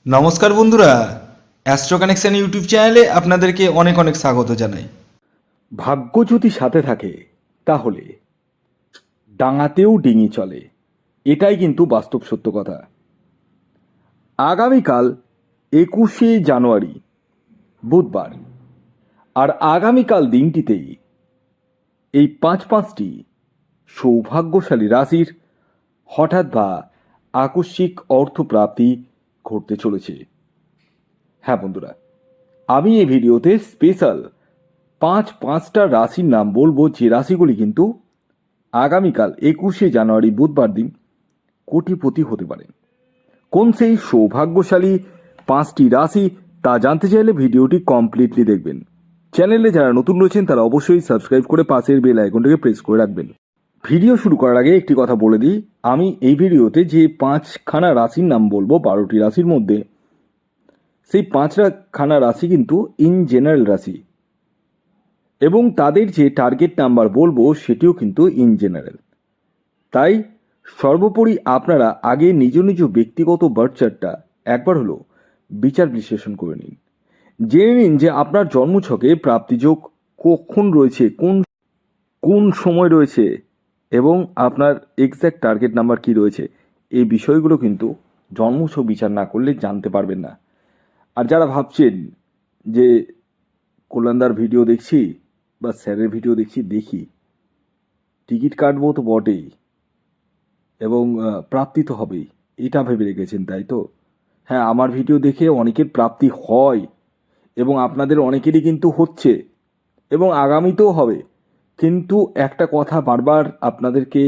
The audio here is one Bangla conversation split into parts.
নমস্কার বন্ধুরা, অ্যাস্ট্রো কানেকশন ইউটিউব চ্যানেলে আপনাদেরকে অনেক অনেক স্বাগত জানাই। ভাগ্য যদি সাথে থাকে তাহলে ডাঙাতেও ডিঙি চলে, এটাই কিন্তু বাস্তব সত্য কথা। আগামীকাল 21শে জানুয়ারি বুধবার, আর আগামীকাল দিনটিতেই এই পাঁচটি সৌভাগ্যশালী রাশির হঠাৎ বা আকস্মিক অর্থপ্রাপ্তি ঘটতে চলেছে। হ্যাঁ বন্ধুরা, আমি এই ভিডিওতে স্পেশাল পাঁচটা রাশির নাম বলবো, যে রাশিগুলি কিন্তু আগামীকাল 21শে জানুয়ারি বুধবার দিন কোটিপতি হতে পারে। কোন সেই সৌভাগ্যশালী পাঁচটি রাশি তা জানতে চাইলে ভিডিওটি কমপ্লিটলি দেখবেন। চ্যানেলে যারা নতুন রয়েছেন তারা অবশ্যই সাবস্ক্রাইব করে পাশের বেল আইকনটাকে প্রেস করে রাখবেন। ভিডিও শুরু করার আগে একটি কথা বলে দিই, আমি এই ভিডিওতে যে পাঁচখানা রাশির নাম বলবো 12টি রাশির মধ্যে, সেই পাঁচখানা রাশি কিন্তু ইন জেনারেল রাশি, এবং তাদের যে টার্গেট নাম্বার বলবো সেটিও কিন্তু ইন জেনারেল। তাই সর্বোপরি আপনারা আগে নিজ নিজ ব্যক্তিগত বার্থ চার্টটা একবার হলো বিচার বিশ্লেষণ করে নিন, জেনে নিন যে আপনার জন্মছকে প্রাপ্তিযোগ কখন রয়েছে, কোন সময় রয়েছে, এবং আপনার এক্স্যাক্ট টার্গেট নাম্বার কি রয়েছে। এই বিষয়গুলো কিন্তু জন্মছক বিচার না করলে জানতে পারবেন না। আর যারা ভাবছেন যে কল্যাণদার ভিডিও দেখছি বা স্যারের ভিডিও দেখি টিকিট কাটবো তো বটেই, এবং প্রাপ্তি তো হবেই, এটা ভেবে রেখেছেন তাই তো? হ্যাঁ, আমার ভিডিও দেখে অনেকের প্রাপ্তি হয়, এবং আপনাদের অনেকেরই কিন্তু হচ্ছে, এবং আগামীতেও হবে। কিন্তু একটা কথা বারবার আপনাদেরকে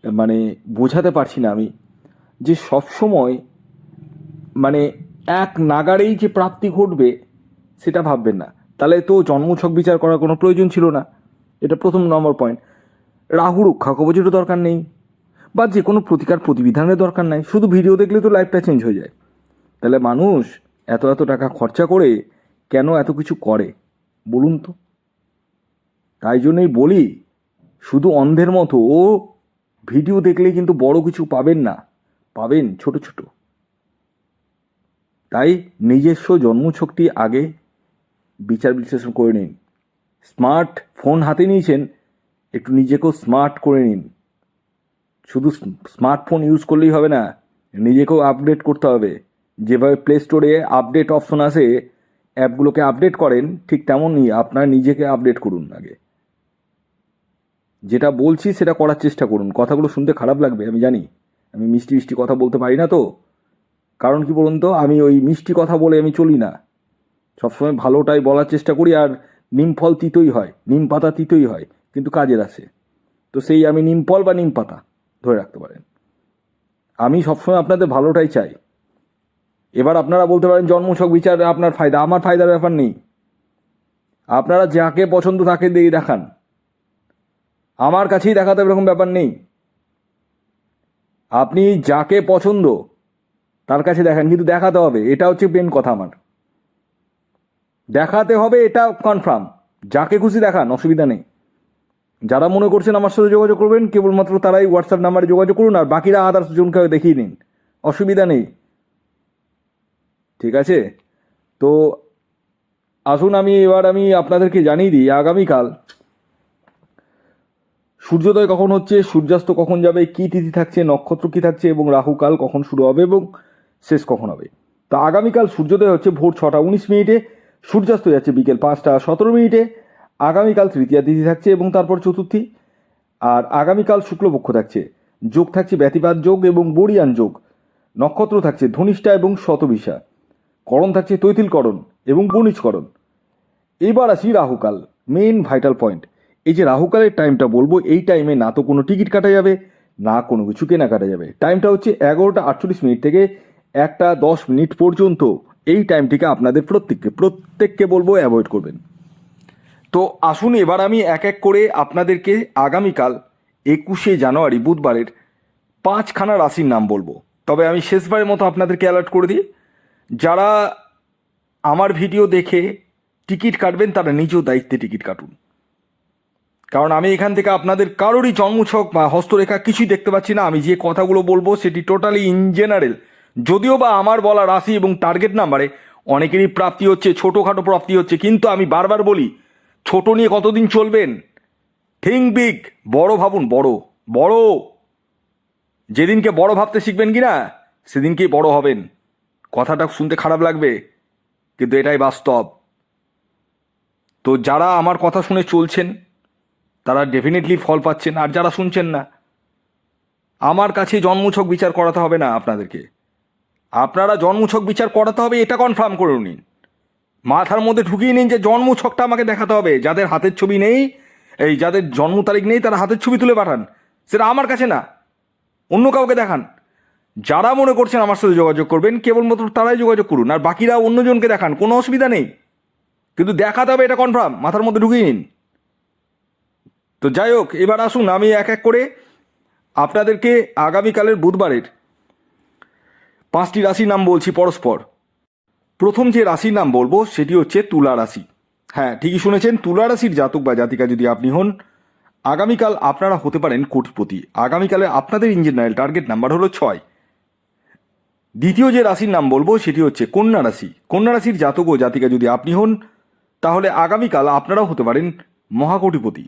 মানে বোঝাতে পারছি না আমি, যে সবসময় মানে এক নাগাড়েই যে প্রাপ্তি ঘটবে সেটা ভাববেন না, তাহলে তো জন্মছক বিচার করার কোনো প্রয়োজন ছিল না। এটা প্রথম নম্বর পয়েন্ট। রাহু রক্ষা কবচেরও দরকার নেই, বা যে কোনো প্রতিকার প্রতিবিধানের দরকার নাই, শুধু ভিডিও দেখলে তো লাইফটা চেঞ্জ হয়ে যায়। তাহলে মানুষ এত টাকা খরচা করে কেন এত কিছু করে বলুন তো? তাই জন্যই বলি, শুধু অন্ধের মতো ও ভিডিও দেখলে কিন্তু বড় কিছু পাবেন না, পাবেন ছোট ছোট। তাই নিজস্ব জন্মছকটি আগে বিচার বিশ্লেষণ করে নিন। স্মার্ট ফোন হাতে নিয়েছেন, একটু নিজেকেও স্মার্ট করে নিন। শুধু স্মার্টফোন ইউজ করলেই হবে না, নিজেকেও আপডেট করতে হবে। যেভাবে প্লে স্টোরে আপডেট অপশন আসে, অ্যাপগুলোকে আপডেট করেন, ঠিক তেমনই আপনার নিজেকে আপডেট করুন আগে। যেটা বলছি সেটা করার চেষ্টা করুন। কথাগুলো শুনতে খারাপ লাগবে আমি জানি, আমি মিষ্টি মিষ্টি কথা বলতে পারি না তো। কারণ কি বলুন তো, আমি ওই মিষ্টি কথা বলে আমি চলি না, সবসময় ভালোটাই বলার চেষ্টা করি। আর নিম ফল তিতই হয়, নিম পাতা তিতই হয়, কিন্তু কাজের আসে। তো সেই আমি নিম ফল বা নিম পাতা ধরে রাখতে পারেন। আমি সবসময় আপনাদের ভালোটাই চাই। এবার আপনারা বলতে পারেন জন্মছক বিচার আপনার ফায়দা, আমার ফায়দার ব্যাপার নেই। আপনারা যাকে পছন্দ তাকে দিয়ে দেখান, আমার কাছেই দেখাতে এরকম ব্যাপার নেই। আপনি যাকে পছন্দ তার কাছে দেখান, কিন্তু দেখাতে হবে, এটা হচ্ছে মেন কথা। আমার দেখাতে হবে, এটা কনফার্ম। যাকে খুশি দেখান, অসুবিধা নেই। যারা মনে করছেন আমার সাথে যোগাযোগ করবেন, কেবলমাত্র তারাই হোয়াটসঅ্যাপ নাম্বারে যোগাযোগ করুন, আর বাকিরা আদার্স জনকে দেখিয়ে নিন, অসুবিধা নেই। ঠিক আছে? তো আসুন আমি আপনাদেরকে জানিয়ে দিই আগামীকাল সূর্যোদয় কখন হচ্ছে, সূর্যাস্ত কখন যাবে, কী তিথি থাকছে, নক্ষত্র কী থাকছে, এবং রাহুকাল কখন শুরু হবে এবং শেষ কখন হবে। তো আগামীকাল সূর্যোদয় হচ্ছে ভোর 6টা 19 মিনিটে, সূর্যাস্ত যাচ্ছে বিকেল 5টা 17 মিনিটে। আগামীকাল তৃতীয়া তিথি থাকছে এবং তারপর চতুর্থী। আর আগামীকাল শুক্লপক্ষ থাকছে, যোগ থাকছে ব্যতিপাত যোগ এবং বরিয়ান যোগ, নক্ষত্র থাকছে ধনিষ্ঠা এবং শতবিশা, করণ থাকছে তৈতিলকরণ এবং বণিজকরণ। এবার আসি রাহুকাল, মেন ভাইটাল পয়েন্ট। এই যে রাহুকালের টাইমটা বলবো, এই টাইমে না তো কোনো টিকিট কাটা যাবে, না কোনো কিছু কেনা কাটা যাবে। টাইমটা হচ্ছে 11টা 48 মিনিট থেকে 1টা 10 মিনিট পর্যন্ত। এই টাইমটিকে আপনাদের প্রত্যেককে বলবো অ্যাভয়েড করবেন। তো আসুন এবার আমি এক এক করে আপনাদেরকে আগামীকাল 21শে জানুয়ারি বুধবারের পাঁচখানা রাশির নাম বলবো। তবে আমি শেষবারের মতো আপনাদেরকে অ্যালার্ট করে দিই, যারা আমার ভিডিও দেখে টিকিট কাটবেন তারা নিজেও দায়িত্বে টিকিট কাটুন। কারণ আমি এখান থেকে আপনাদের কারোরই জন্মছক বা হস্তরেখা কিছুই দেখতে পাচ্ছি না। আমি যে কথাগুলো বলবো সেটি টোটালি ইন জেনারেল, যদিও বা আমার বলা রাশি এবং টার্গেট নাম্বারে অনেকেরই প্রাপ্তি হচ্ছে, ছোটোখাটো প্রাপ্তি হচ্ছে, কিন্তু আমি বারবার বলি ছোট নিয়ে কতদিন চলবেন? থিঙ্ক বিগ, বড় ভাবুন, বড় বড়। যেদিনকে বড় ভাবতে শিখবেন কি না সেদিনকেই বড় হবেন। কথাটা শুনতে খারাপ লাগবে, কিন্তু এটাই বাস্তব। তো যারা আমার কথা শুনে চলছেন তারা ডেফিনেটলি ফল পাচ্ছেন, আর যারা শুনছেন না, আমার কাছে জন্মছক বিচার করাতে হবে না আপনাদেরকে। আপনারা জন্মছক বিচার করাতে হবে এটা কনফার্ম করে নিন, মাথার মধ্যে ঢুকিয়ে নিন যে জন্মছকটা আমাকে দেখাতে হবে। যাদের হাতের ছবি নেই, এই যাদের জন্ম তারিখ নেই, তারা হাতের ছবি তুলে পাঠান, সেটা আমার কাছে না, অন্য কাউকে দেখান। যারা মনে করছেন আমার সাথে যোগাযোগ করবেন, কেবলমাত্র তারাই যোগাযোগ করুন, আর বাকিরা অন্যজনকে দেখান, কোনো অসুবিধা নেই, কিন্তু দেখাতে হবে এটা কনফার্ম, মাথার মধ্যে ঢুকিয়ে নিন। তো যাই হোক, এবার আসুন আমি এক এক করে আপনাদেরকে আগামীকালের বুধবারের 5টি রাশির নাম বলছি পরস্পর। প্রথম যে রাশির নাম বলবো সেটি হচ্ছে তুলা রাশি। হ্যাঁ, ঠিকই শুনেছেন, তুলা রাশির জাতক বা জাতিকা যদি আপনি হন, আগামীকাল আপনারা হতে পারেন কোটিপতি। আগামীকালে আপনাদের ইঞ্জিনিয়ার টার্গেট নাম্বার হলো 6। দ্বিতীয় যে রাশির নাম বলবো সেটি হচ্ছে কন্যা রাশি। কন্যা রাশির জাতক ও জাতিকা যদি আপনি হন, তাহলে আগামীকাল আপনারাও হতে পারেন মহাকোটিপতি।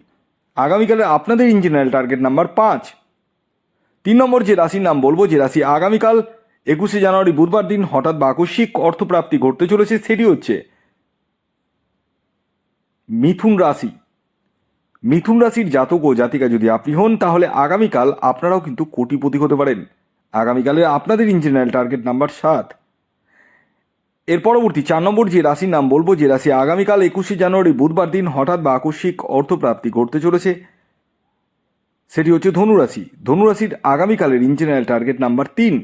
আগামীকালে আপনাদের ইঞ্জিনিয়ার টার্গেট নাম্বার 5। 3 নম্বর যে রাশির নাম বলবো, যে রাশি আগামীকাল 21শে জানুয়ারি বুধবার দিন হঠাৎ বা আকস্মিক অর্থপ্রাপ্তি ঘটতে চলেছে, সেটি হচ্ছে মিথুন রাশি। মিথুন রাশির জাতক ও জাতিকা যদি আপনি হন, তাহলে আগামীকাল আপনারাও কিন্তু কোটিপতি হতে পারেন। আগামীকালে আপনাদের ইঞ্জিনিয়ার টার্গেট নাম্বার 7। এর পরবর্তী 4 নম্বর যে রাশির নাম বলবো, যে রাশি আগামীকাল 21শে জানুয়ারি বুধবার দিন হঠাৎ বা আকস্মিক অর্থপ্রাপ্তি ঘটতে চলেছে, সেটি হচ্ছে ধনুরাশি। ধনুরাশির আগামীকালের ইঞ্জিনিয়ার টার্গেট নাম্বার 3।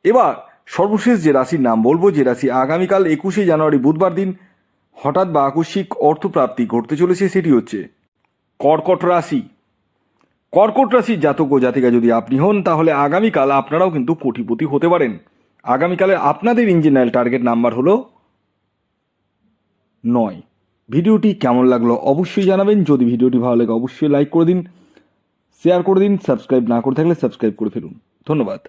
এবার সর্বশেষ যে রাশির নাম বলবো, যে রাশি আগামীকাল 21শে জানুয়ারি বুধবার দিন হঠাৎ বা আকস্মিক অর্থপ্রাপ্তি ঘটতে চলেছে, সেটি হচ্ছে কর্কট রাশি। কর্কট রাশির জাতক ও জাতিকা যদি আপনি হন, তাহলে আগামীকাল আপনারাও কিন্তু কোটিপতি হতে পারেন। আগামীকালে আপনাদের ইঞ্জিনিয়ার টার্গেট নাম্বার হলো 9। ভিডিওটি কেমন লাগলো অবশ্যই জানাবেন। যদি ভিডিওটি ভালো লাগে অবশ্যই লাইক করে দিন, শেয়ার করে দিন, সাবস্ক্রাইব না করে থাকলে সাবস্ক্রাইব করে ফেলুন। ধন্যবাদ।